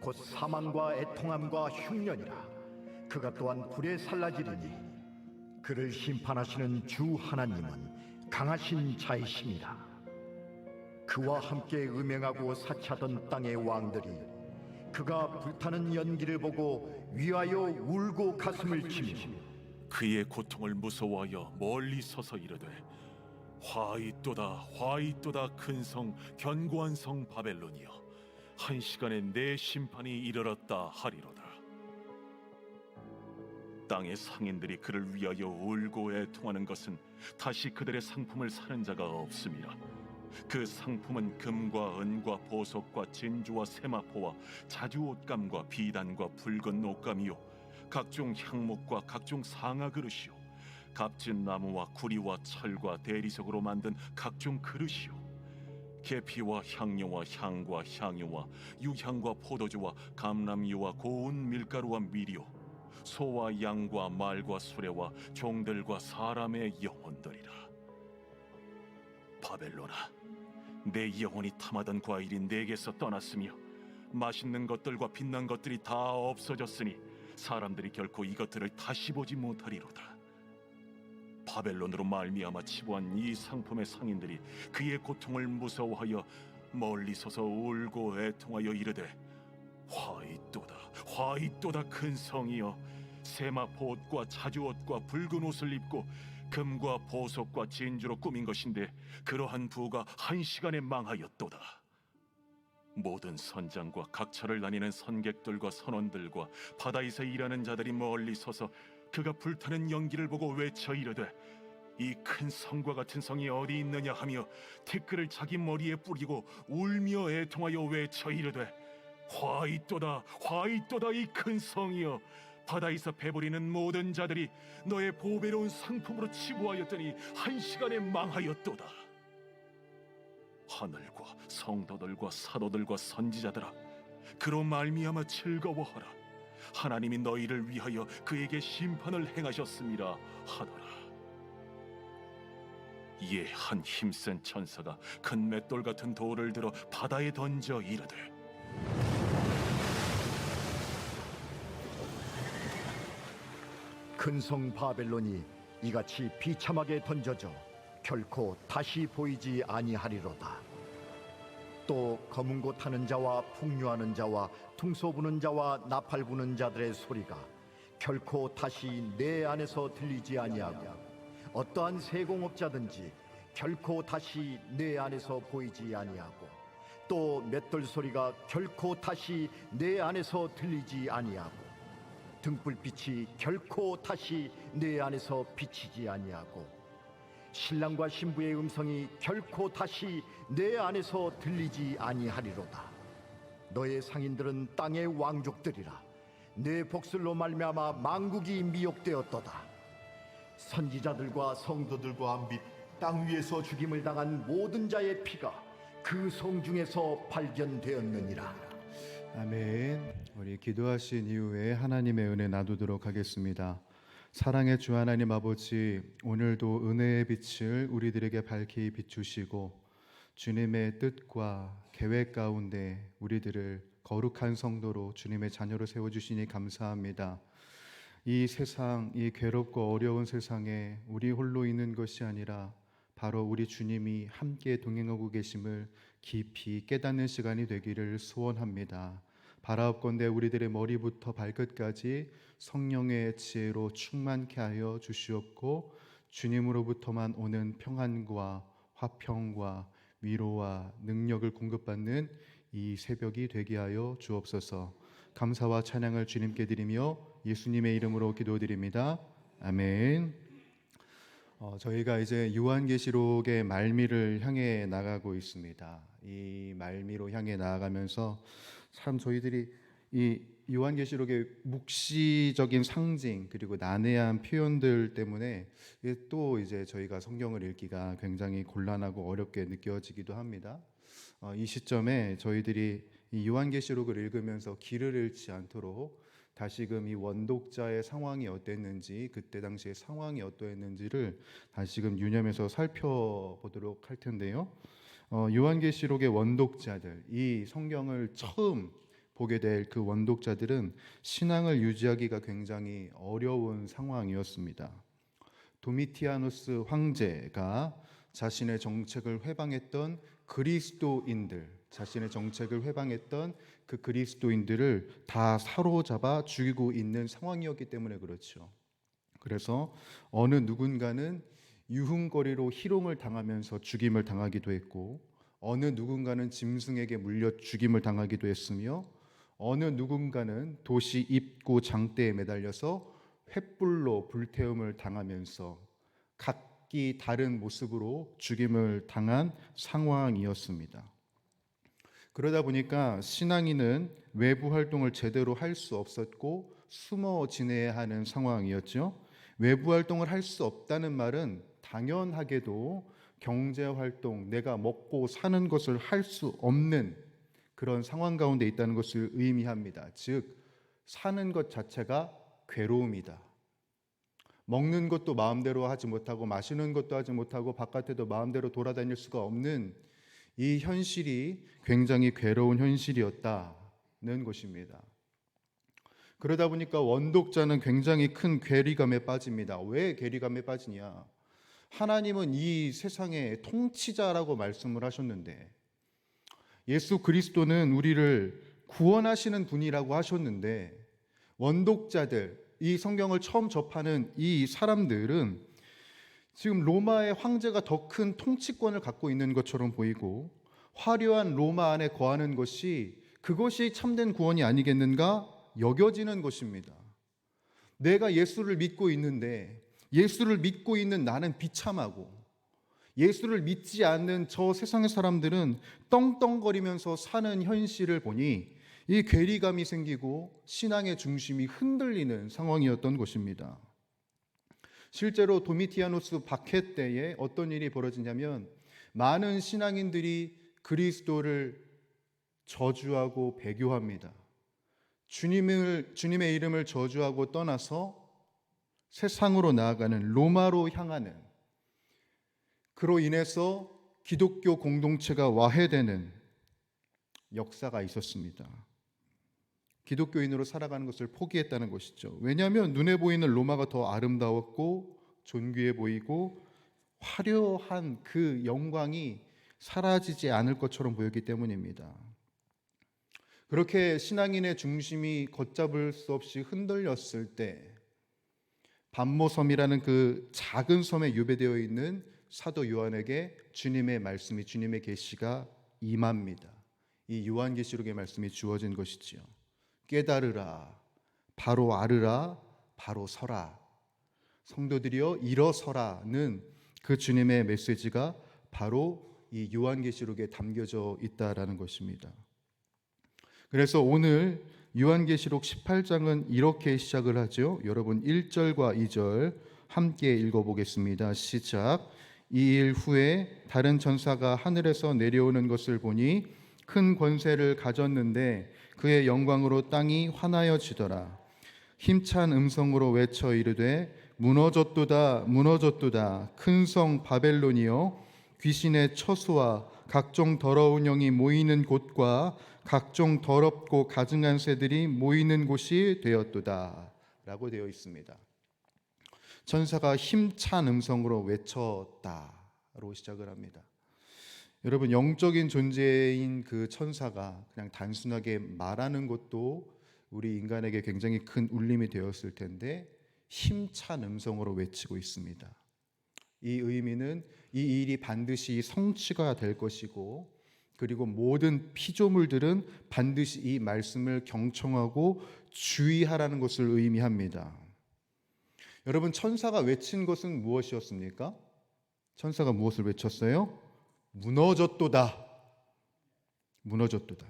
곧 사망과 애통함과 흉년이라. 그가 또한 불에 살라지리니 그를 심판하시는 주 하나님은 강하신 자이심이라. 그와 함께 음행하고 사치하던 땅의 왕들이 그가 불타는 연기를 보고 위하여 울고 가슴을 치며 그의 고통을 무서워하여 멀리 서서 이르되 화이또다 화이또다 큰 성 견고한 성 바벨론이여 한 시간에 내 심판이 이르렀다 하리로다. 땅의 상인들이 그를 위하여 울고 애통하는 것은 다시 그들의 상품을 사는 자가 없음이라. 그 상품은 금과 은과 보석과 진주와 세마포와 자주 옷감과 비단과 붉은 옷감이요 각종 향목과 각종 상아 그릇이요 값진 나무와 구리와 철과 대리석으로 만든 각종 그릇이요 계피와 향료와 향과 향유와 유향과 포도주와 감람유와 고운 밀가루와 밀이요 소와 양과 말과 수레와 종들과 사람의 영혼들이라. 바벨론아, 내 영혼이 탐하던 과일이 내게서 떠났으며 맛있는 것들과 빛난 것들이 다 없어졌으니 사람들이 결코 이것들을 다시 보지 못하리로다. 바벨론으로 말미암아 치부한 이 상품의 상인들이 그의 고통을 무서워하여 멀리 서서 울고 애통하여 이르되 화이또다 화이또다 큰 성이여 세마포 옷과 자주 옷과 붉은 옷을 입고 금과 보석과 진주로 꾸민 것인데 그러한 부가 한 시간에 망하였도다. 모든 선장과 각처를 다니는 선객들과 선원들과 바다에서 일하는 자들이 멀리 서서 그가 불타는 연기를 보고 외쳐 이르되 이 큰 성과 같은 성이 어디 있느냐 하며 티끌을 자기 머리에 뿌리고 울며 애통하여 외쳐 이르되 화이또다 화이또다 이 큰 성이여 바다에서 배부리는 모든 자들이 너의 보배로운 상품으로 치부하였더니 한 시간에 망하였도다. 하늘과 성도들과 사도들과 선지자들아 그로 말미암아 즐거워하라. 하나님이 너희를 위하여 그에게 심판을 행하셨음이라 하더라. 이에 한 힘센 천사가 큰 맷돌 같은 돌을 들어 바다에 던져 이르되 큰 성 바벨론이 이같이 비참하게 던져져 결코 다시 보이지 아니하리로다. 또 검은 고 타는 자와 풍류하는 자와 퉁소 부는 자와 나팔 부는 자들의 소리가 결코 다시 내 안에서 들리지 아니하고 어떠한 세공업자든지 결코 다시 내 안에서 보이지 아니하고 또 맷돌 소리가 결코 다시 내 안에서 들리지 아니하고 등불빛이 결코 다시 내 안에서 비치지 아니하고 신랑과 신부의 음성이 결코 다시 내 안에서 들리지 아니하리로다. 너의 상인들은 땅의 왕족들이라. 내 복술로 말미암아 만국이 미혹되었도다. 선지자들과 성도들과 및 땅 위에서 죽임을 당한 모든 자의 피가 그 성 중에서 발견되었느니라. 아멘. 우리 기도하신 이후에 하나님의 은혜 나누도록 하겠습니다. 사랑의 주 하나님 아버지, 오늘도 은혜의 빛을 우리들에게 밝히 비추시고 주님의 뜻과 계획 가운데 우리들을 거룩한 성도로 주님의 자녀로 세워주시니 감사합니다. 이 세상, 이 괴롭고 어려운 세상에 우리 홀로 있는 것이 아니라 바로 우리 주님이 함께 동행하고 계심을 깊이 깨닫는 시간이 되기를 소원합니다. 바라옵건대 우리들의 머리부터 발끝까지 성령의 지혜로 충만케 하여 주시옵고 주님으로부터만 오는 평안과 화평과 위로와 능력을 공급받는 이 새벽이 되게 하여 주옵소서. 감사와 찬양을 주님께 드리며 예수님의 이름으로 기도드립니다. 아멘. 저희가 이제 요한계시록의 말미를 향해 나가고 있습니다. 이 말미로 향해 나아가면서 참 저희들이 이 요한계시록의 묵시적인 상징 그리고 난해한 표현들 때문에 또 이제 저희가 성경을 읽기가 굉장히 곤란하고 어렵게 느껴지기도 합니다. 이 시점에 저희들이 이 요한계시록을 읽으면서 길을 잃지 않도록 다시금 이 원독자의 상황이 어땠는지 그때 당시의 상황이 어떠했는지를 다시금 유념해서 살펴보도록 할 텐데요. 요한계시록의 원독자들, 이 성경을 처음 보게 될 그 원독자들은 신앙을 유지하기가 굉장히 어려운 상황이었습니다. 도미티아누스 황제가 자신의 정책을 회방했던 그 그리스도인들을 다 사로잡아 죽이고 있는 상황이었기 때문에 그렇죠. 그래서 어느 누군가는 유흥거리로 희롱을 당하면서 죽임을 당하기도 했고, 어느 누군가는 짐승에게 물려 죽임을 당하기도 했으며, 어느 누군가는 도시 입구 장대에 매달려서 횃불로 불태움을 당하면서 각기 다른 모습으로 죽임을 당한 상황이었습니다. 그러다 보니까 신앙인은 외부 활동을 제대로 할 수 없었고 숨어 지내야 하는 상황이었죠. 외부 활동을 할 수 없다는 말은 당연하게도 경제 활동, 내가 먹고 사는 것을 할 수 없는 그런 상황 가운데 있다는 것을 의미합니다. 즉, 사는 것 자체가 괴로움이다. 먹는 것도 마음대로 하지 못하고 마시는 것도 하지 못하고 바깥에도 마음대로 돌아다닐 수가 없는 이 현실이 굉장히 괴로운 현실이었다는 것입니다. 그러다 보니까 원독자는 굉장히 큰 괴리감에 빠집니다. 왜 괴리감에 빠지냐? 하나님은 이 세상의 통치자라고 말씀을 하셨는데, 예수 그리스도는 우리를 구원하시는 분이라고 하셨는데, 원독자들, 이 성경을 처음 접하는 이 사람들은 지금 로마의 황제가 더 큰 통치권을 갖고 있는 것처럼 보이고, 화려한 로마 안에 거하는 것이 그것이 참된 구원이 아니겠는가 여겨지는 것입니다. 내가 예수를 믿고 있는데 예수를 믿고 있는 나는 비참하고, 예수를 믿지 않는 저 세상의 사람들은 떵떵거리면서 사는 현실을 보니 이 괴리감이 생기고 신앙의 중심이 흔들리는 상황이었던 것입니다. 실제로 도미티아누스 박해 때에 어떤 일이 벌어지냐면, 많은 신앙인들이 그리스도를 저주하고 배교합니다. 주님의 이름을 저주하고 떠나서 세상으로 나아가는, 로마로 향하는, 그로 인해서 기독교 공동체가 와해되는 역사가 있었습니다. 기독교인으로 살아가는 것을 포기했다는 것이죠. 왜냐하면 눈에 보이는 로마가 더 아름다웠고 존귀해 보이고 화려한 그 영광이 사라지지 않을 것처럼 보였기 때문입니다. 그렇게 신앙인의 중심이 걷잡을 수 없이 흔들렸을 때, 반모섬이라는 그 작은 섬에 유배되어 있는 사도 요한에게 주님의 말씀이, 주님의 계시가 임합니다. 이 요한계시록의 말씀이 주어진 것이지요. 깨달으라, 바로 알으라, 바로 서라, 성도들이여 일어서라는 그 주님의 메시지가 바로 이 요한계시록에 담겨져 있다라는 것입니다. 그래서 오늘 요한계시록 18장은 이렇게 시작을 하죠. 여러분 1절과 2절 함께 읽어보겠습니다. 시작. 이 일 후에 다른 천사가 하늘에서 내려오는 것을 보니 큰 권세를 가졌는데 그의 영광으로 땅이 환하여지더라. 힘찬 음성으로 외쳐 이르되 무너졌도다 무너졌도다 큰 성 바벨론이여, 귀신의 처소와 각종 더러운 영이 모이는 곳과 각종 더럽고 가증한 새들이 모이는 곳이 되었도다 라고 되어 있습니다. 천사가 힘찬 음성으로 외쳤다로 시작을 합니다. 여러분, 영적인 존재인 그 천사가 그냥 단순하게 말하는 것도 우리 인간에게 굉장히 큰 울림이 되었을 텐데, 힘찬 음성으로 외치고 있습니다. 이 의미는 이 일이 반드시 성취가 될 것이고, 그리고 모든 피조물들은 반드시 이 말씀을 경청하고 주의하라는 것을 의미합니다. 여러분, 천사가 외친 것은 무엇이었습니까? 천사가 무엇을 외쳤어요? 무너졌도다. 무너졌도다.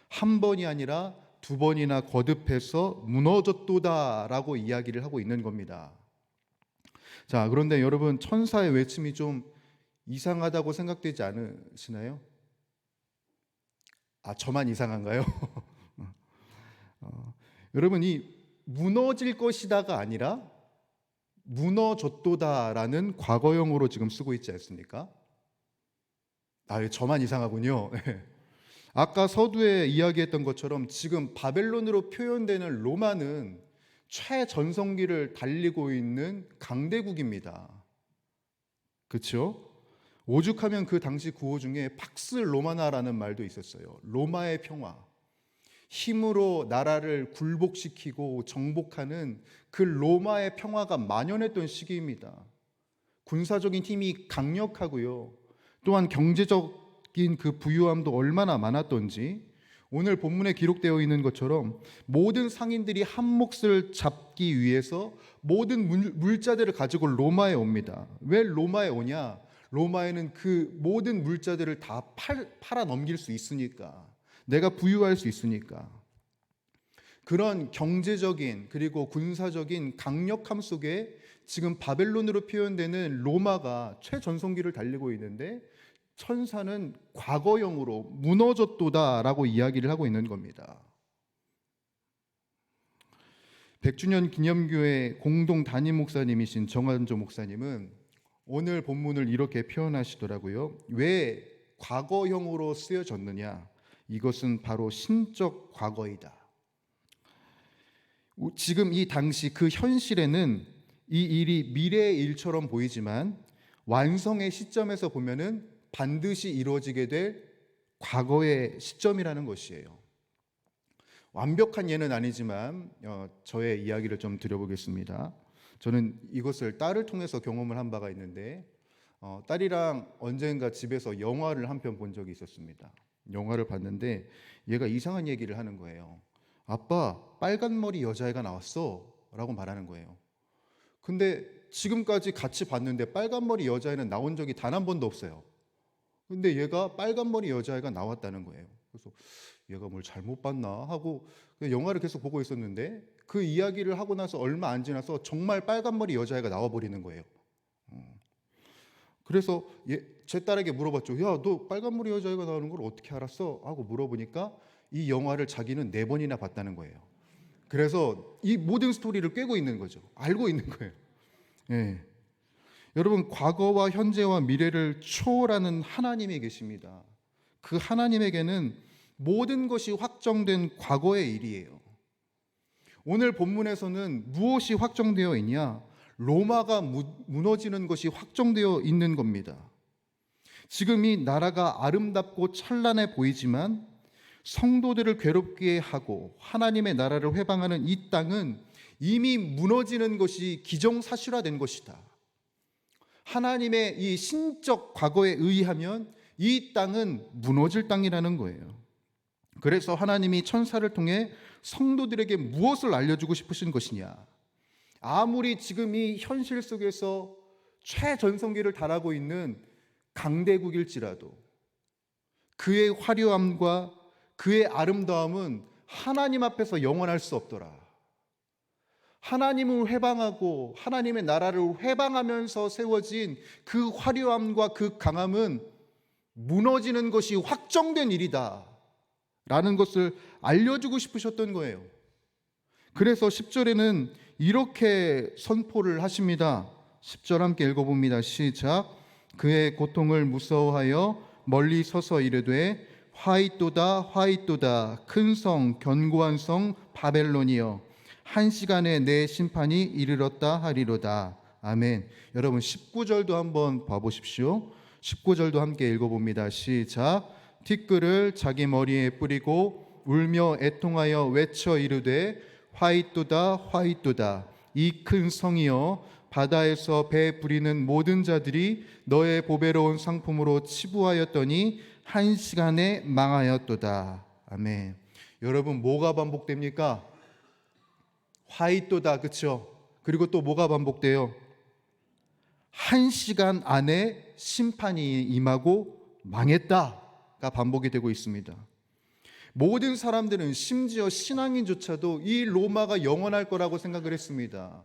한 번이 아니라 두 번이나 거듭해서 무너졌도다 라고 이야기를 하고 있는 겁니다. 자, 그런데 여러분, 천사의 외침이 좀 이상하다고 생각되지 않으시나요? 아, 저만 이상한가요? 여러분, 이 무너질 것이다가 아니라 무너졌도다라는 과거형으로 지금 쓰고 있지 않습니까? 아, 저만 이상하군요. 아까 서두에 이야기했던 것처럼 지금 바벨론으로 표현되는 로마는 최전성기를 달리고 있는 강대국입니다. 그렇죠? 오죽하면 그 당시 구호 중에 팍스 로마나라는 말도 있었어요. 로마의 평화. 힘으로 나라를 굴복시키고 정복하는 그 로마의 평화가 만연했던 시기입니다. 군사적인 힘이 강력하고요. 또한 경제적인 그 부유함도 얼마나 많았던지 오늘 본문에 기록되어 있는 것처럼 모든 상인들이 한 몫을 잡기 위해서 모든 물자들을 가지고 로마에 옵니다. 왜 로마에 오냐? 로마에는 그 모든 물자들을 다 팔아 넘길 수 있으니까, 내가 부유할 수 있으니까. 그런 경제적인 그리고 군사적인 강력함 속에 지금 바벨론으로 표현되는 로마가 최전성기를 달리고 있는데 천사는 과거형으로 무너졌도다라고 이야기를 하고 있는 겁니다. 100주년 기념교회 공동 담임 목사님이신 정한조 목사님은 오늘 본문을 이렇게 표현하시더라고요. 왜 과거형으로 쓰여졌느냐? 이것은 바로 신적 과거이다. 지금 이 당시 그 현실에는 이 일이 미래의 일처럼 보이지만 완성의 시점에서 보면은 반드시 이루어지게 될 과거의 시점이라는 것이에요. 완벽한 예는 아니지만 저의 이야기를 좀 드려보겠습니다. 저는 이것을 딸을 통해서 경험을 한 바가 있는데 딸이랑 언젠가 집에서 영화를 한 편 본 적이 있었습니다. 영화를 봤는데 얘가 이상한 얘기를 하는 거예요. 아빠, 빨간 머리 여자애가 나왔어 라고 말하는 거예요. 근데 지금까지 같이 봤는데 빨간 머리 여자애는 나온 적이 단 한 번도 없어요. 근데 얘가 빨간 머리 여자애가 나왔다는 거예요. 그래서 얘가 뭘 잘못 봤나 하고 영화를 계속 보고 있었는데 그 이야기를 하고 나서 얼마 안 지나서 정말 빨간 머리 여자애가 나와버리는 거예요. 그래서 제 딸에게 물어봤죠. 야, 너 빨간 머리 여자애가 나오는 걸 어떻게 알았어? 하고 물어보니까 이 영화를 자기는 4번이나 봤다는 거예요. 그래서 이 모든 스토리를 꿰고 있는 거죠. 알고 있는 거예요. 예. 여러분, 과거와 현재와 미래를 초월하는 하나님이 계십니다. 그 하나님에게는 모든 것이 확정된 과거의 일이에요. 오늘 본문에서는 무엇이 확정되어 있냐? 로마가 무너지는 것이 확정되어 있는 겁니다. 지금 이 나라가 아름답고 찬란해 보이지만 성도들을 괴롭게 하고 하나님의 나라를 회방하는 이 땅은 이미 무너지는 것이 기정사실화된 것이다. 하나님의 이 신적 과거에 의하면 이 땅은 무너질 땅이라는 거예요. 그래서 하나님이 천사를 통해 성도들에게 무엇을 알려주고 싶으신 것이냐? 아무리 지금 이 현실 속에서 최전성기를 달하고 있는 강대국일지라도 그의 화려함과 그의 아름다움은 하나님 앞에서 영원할 수 없더라. 하나님을 회방하고 하나님의 나라를 회방하면서 세워진 그 화려함과 그 강함은 무너지는 것이 확정된 일이다 라는 것을 알려주고 싶으셨던 거예요. 그래서 10절에는 이렇게 선포를 하십니다. 10절 함께 읽어봅니다. 시작. 그의 고통을 무서워하여 멀리 서서 이르되 화이또다 화이또다 큰 성 견고한 성 바벨론이여 한 시간에 내 심판이 이르렀다 하리로다. 아멘. 여러분 19절도 한번 봐보십시오. 19절도 함께 읽어봅니다. 시작. 티끌을 자기 머리에 뿌리고 울며 애통하여 외쳐 이르되 화이또다 화이또다 이 큰 성이여 바다에서 배 부리는 모든 자들이 너의 보배로운 상품으로 치부하였더니 한 시간에 망하였도다. 아멘. 여러분 뭐가 반복됩니까? 화이또다, 그렇죠? 그리고 또 뭐가 반복돼요? 한 시간 안에 심판이 임하고 망했다가 반복이 되고 있습니다. 모든 사람들은 심지어 신앙인조차도 이 로마가 영원할 거라고 생각을 했습니다.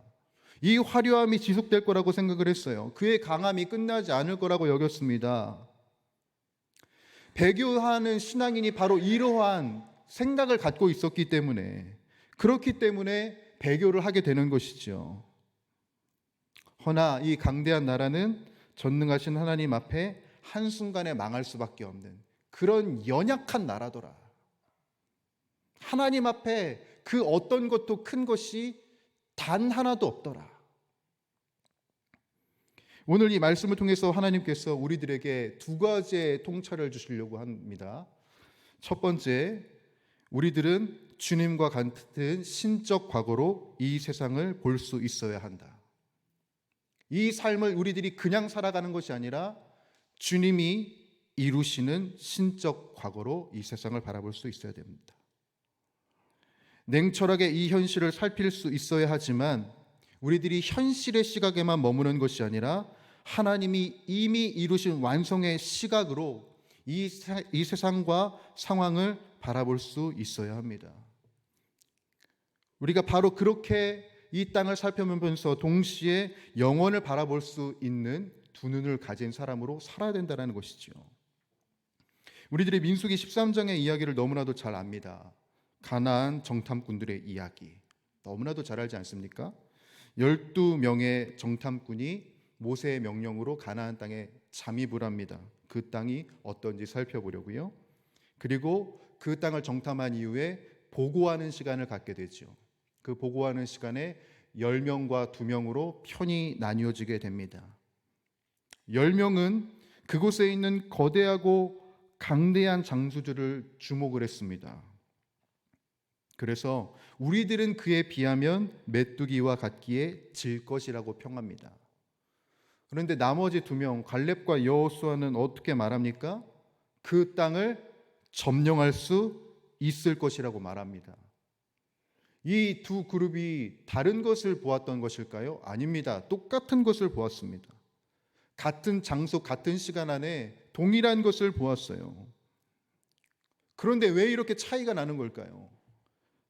이 화려함이 지속될 거라고 생각을 했어요. 그의 강함이 끝나지 않을 거라고 여겼습니다. 배교하는 신앙인이 바로 이러한 생각을 갖고 있었기 때문에, 그렇기 때문에 배교를 하게 되는 것이죠. 허나 이 강대한 나라는 전능하신 하나님 앞에 한순간에 망할 수밖에 없는 그런 연약한 나라더라. 하나님 앞에 그 어떤 것도 큰 것이 단 하나도 없더라. 오늘 이 말씀을 통해서 하나님께서 우리들에게 두 가지의 통찰을 주시려고 합니다. 첫 번째, 우리들은 주님과 같은 신적 과거로 이 세상을 볼 수 있어야 한다. 이 삶을 우리들이 그냥 살아가는 것이 아니라 주님이 이루시는 신적 과거로 이 세상을 바라볼 수 있어야 됩니다. 냉철하게 이 현실을 살필 수 있어야 하지만 우리들이 현실의 시각에만 머무는 것이 아니라 하나님이 이미 이루신 완성의 시각으로 이 세상과 상황을 바라볼 수 있어야 합니다. 우리가 바로 그렇게 이 땅을 살펴보면서 동시에 영원을 바라볼 수 있는 두 눈을 가진 사람으로 살아야 된다는 것이죠. 우리들이 민수기 13장의 이야기를 너무나도 잘 압니다. 가나안 정탐꾼들의 이야기 너무나도 잘 알지 않습니까? 12명의 정탐꾼이 모세의 명령으로 가나안 땅에 잠입을 합니다. 그 땅이 어떤지 살펴보려고요. 그리고 그 땅을 정탐한 이후에 보고하는 시간을 갖게 되죠. 그 보고하는 시간에 10명과 2명으로 편이 나뉘어지게 됩니다. 10명은 그곳에 있는 거대하고 강대한 장수들을 주목을 했습니다. 그래서 우리들은 그에 비하면 메뚜기와 같기에 질 것이라고 평합니다. 그런데 나머지 2명 갈렙과 여호수아는 어떻게 말합니까? 그 땅을 점령할 수 있을 것이라고 말합니다. 이 두 그룹이 다른 것을 보았던 것일까요? 아닙니다. 똑같은 것을 보았습니다. 같은 장소, 같은 시간 안에 동일한 것을 보았어요. 그런데 왜 이렇게 차이가 나는 걸까요?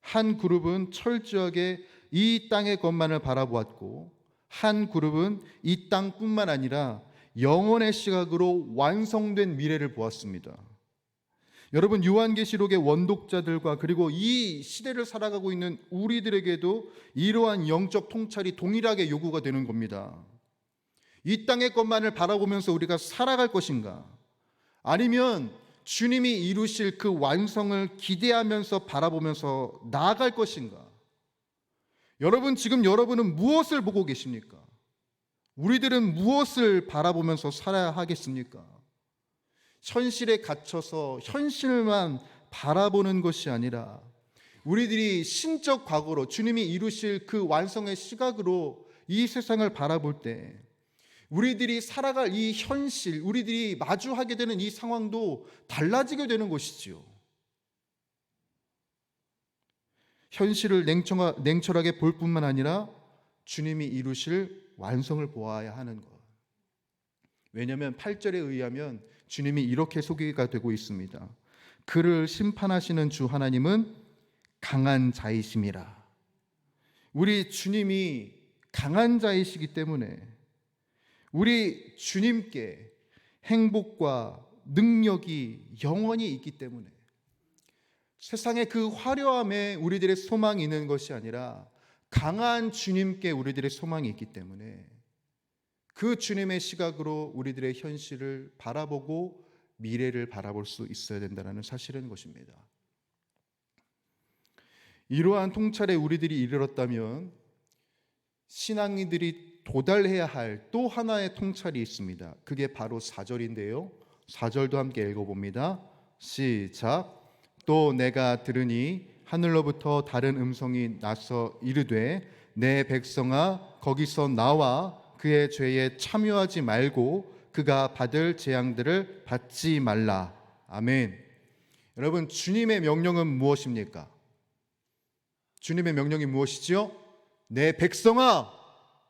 한 그룹은 철저하게 이 땅의 것만을 바라보았고 한 그룹은 이 땅뿐만 아니라 영원의 시각으로 완성된 미래를 보았습니다. 여러분, 요한계시록의 원독자들과 그리고 이 시대를 살아가고 있는 우리들에게도 이러한 영적 통찰이 동일하게 요구가 되는 겁니다. 이 땅의 것만을 바라보면서 우리가 살아갈 것인가? 아니면 주님이 이루실 그 완성을 기대하면서 바라보면서 나아갈 것인가? 여러분, 지금 여러분은 무엇을 보고 계십니까? 우리들은 무엇을 바라보면서 살아야 하겠습니까? 현실에 갇혀서 현실만 바라보는 것이 아니라 우리들이 신적 과거로 주님이 이루실 그 완성의 시각으로 이 세상을 바라볼 때 우리들이 살아갈 이 현실, 우리들이 마주하게 되는 이 상황도 달라지게 되는 것이지요. 현실을 냉철하게 볼 뿐만 아니라 주님이 이루실 완성을 보아야 하는 것. 왜냐하면 8절에 의하면 주님이 이렇게 소개가 되고 있습니다. 그를 심판하시는 주 하나님은 강한 자이심이라. 우리 주님이 강한 자이시기 때문에 우리 주님께 행복과 능력이 영원히 있기 때문에 세상의 그 화려함에 우리들의 소망이 있는 것이 아니라 강한 주님께 우리들의 소망이 있기 때문에 그 주님의 시각으로 우리들의 현실을 바라보고 미래를 바라볼 수 있어야 된다는 사실인 것입니다. 이러한 통찰에 우리들이 이르렀다면 신앙인들이 도달해야 할 또 하나의 통찰이 있습니다. 그게 바로 4절인데요. 4절도 함께 읽어봅니다. 시작. 또 내가 들으니 하늘로부터 다른 음성이 나서 이르되 내 백성아 거기서 나와 그의 죄에 참여하지 말고 그가 받을 재앙들을 받지 말라. 아멘. 여러분, 주님의 명령은 무엇입니까? 주님의 명령이 무엇이지요? 내 백성아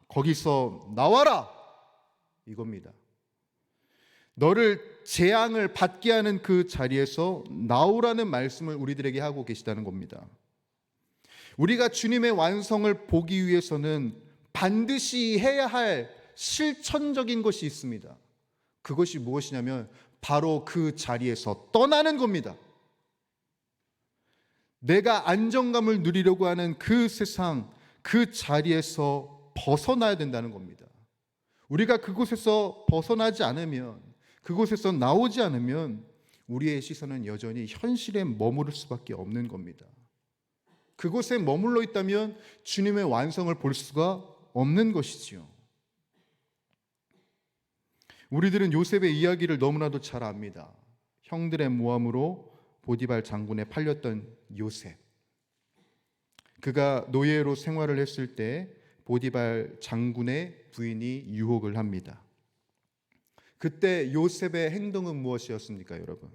거기서 나와라, 이겁니다. 너를 재앙을 받게 하는 그 자리에서 나오라는 말씀을 우리들에게 하고 계시다는 겁니다. 우리가 주님의 완성을 보기 위해서는 반드시 해야 할 실천적인 것이 있습니다. 그것이 무엇이냐면 바로 그 자리에서 떠나는 겁니다. 내가 안정감을 누리려고 하는 그 세상, 그 자리에서 벗어나야 된다는 겁니다. 우리가 그곳에서 벗어나지 않으면, 그곳에서 나오지 않으면 우리의 시선은 여전히 현실에 머무를 수밖에 없는 겁니다. 그곳에 머물러 있다면 주님의 완성을 볼 수가 없는 것이지요. 우리들은 요셉의 이야기를 너무나도 잘 압니다. 형들의 모함으로 보디발 장군에 팔렸던 요셉. 그가 노예로 생활을 했을 때 보디발 장군의 부인이 유혹을 합니다. 그때 요셉의 행동은 무엇이었습니까, 여러분?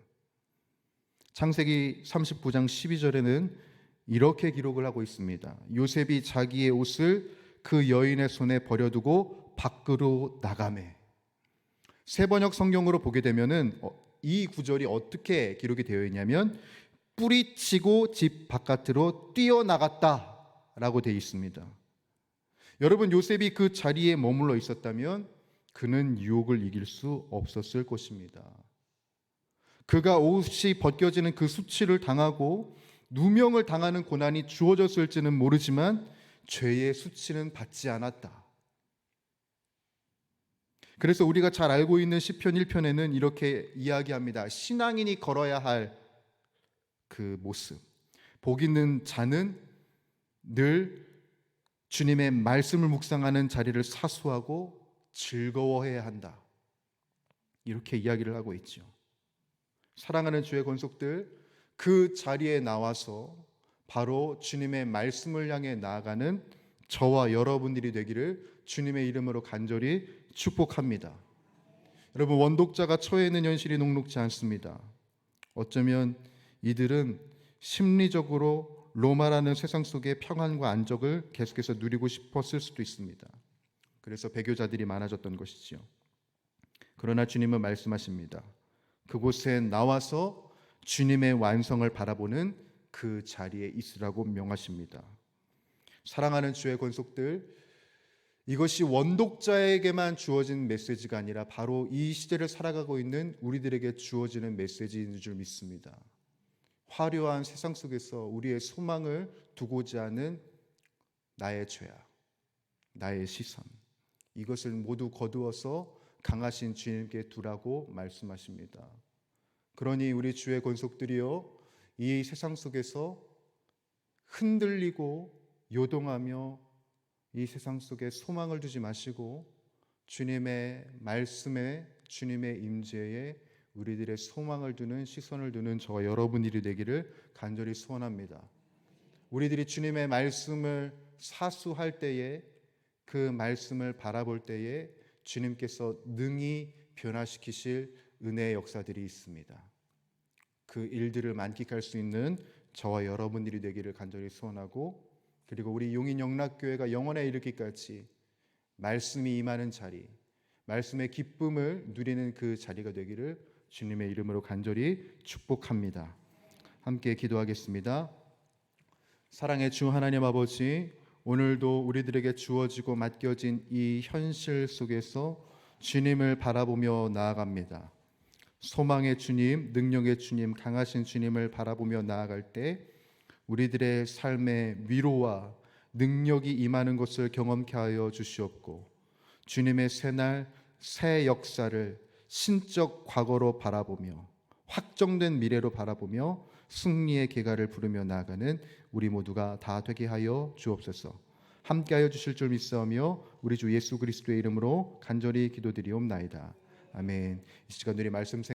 창세기 39장 12절에는 이렇게 기록을 하고 있습니다. 요셉이 자기의 옷을 그 여인의 손에 버려두고 밖으로 나가매. 세번역 성경으로 보게 되면은 이 구절이 어떻게 기록이 되어 있냐면 뿌리치고 집 바깥으로 뛰어나갔다라고 되어 있습니다. 여러분, 요셉이 그 자리에 머물러 있었다면 그는 유혹을 이길 수 없었을 것입니다. 그가 옷이 벗겨지는 그 수치를 당하고 누명을 당하는 고난이 주어졌을지는 모르지만 죄의 수치는 받지 않았다. 그래서 우리가 잘 알고 있는 시편 1편에는 이렇게 이야기합니다. 신앙인이 걸어야 할 그 모습. 복 있는 자는 늘 주님의 말씀을 묵상하는 자리를 사수하고 즐거워해야 한다. 이렇게 이야기를 하고 있죠. 사랑하는 주의 권속들, 그 자리에 나와서 바로 주님의 말씀을 향해 나아가는 저와 여러분들이 되기를 주님의 이름으로 간절히 축복합니다. 여러분, 원독자가 처해 있는 현실이 녹록지 않습니다. 어쩌면 이들은 심리적으로 로마라는 세상 속의 평안과 안정을 계속해서 누리고 싶었을 수도 있습니다. 그래서 배교자들이 많아졌던 것이지요. 그러나 주님은 말씀하십니다. 그곳에 나와서 주님의 완성을 바라보는 그 자리에 있으라고 명하십니다. 사랑하는 주의 권속들, 이것이 원독자에게만 주어진 메시지가 아니라 바로 이 시대를 살아가고 있는 우리들에게 주어지는 메시지인 줄 믿습니다. 화려한 세상 속에서 우리의 소망을 두고자 하는 나의 죄악, 나의 시선, 이것을 모두 거두어서 강하신 주님께 두라고 말씀하십니다. 그러니 우리 주의 권속들이여, 이 세상 속에서 흔들리고 요동하며 이 세상 속에 소망을 두지 마시고 주님의 말씀에, 주님의 임재에 우리들의 소망을 두는, 시선을 두는 저와 여러분들이 되기를 간절히 소원합니다. 우리들이 주님의 말씀을 사수할 때에, 그 말씀을 바라볼 때에 주님께서 능히 변화시키실 은혜의 역사들이 있습니다. 그 일들을 만끽할 수 있는 저와 여러분들이 되기를 간절히 소원하고, 그리고 우리 용인영락교회가 영원에 이르기까지 말씀이 임하는 자리, 말씀의 기쁨을 누리는 그 자리가 되기를 주님의 이름으로 간절히 축복합니다. 함께 기도하겠습니다. 사랑의 주 하나님 아버지, 오늘도 우리들에게 주어지고 맡겨진 이 현실 속에서 주님을 바라보며 나아갑니다. 소망의 주님, 능력의 주님, 강하신 주님을 바라보며 나아갈 때 우리들의 삶에 위로와 능력이 임하는 것을 경험케 하여 주시옵고, 주님의 새날 새 역사를 신적 과거로 바라보며 확정된 미래로 바라보며 승리의 계가를 부르며 나아가는 우리 모두가 다 되게 하여 주옵소서. 함께하여 주실 줄 믿사오며 우리 주 예수 그리스도의 이름으로 간절히 기도드리옵나이다. 아멘. 이 시간 우리 말씀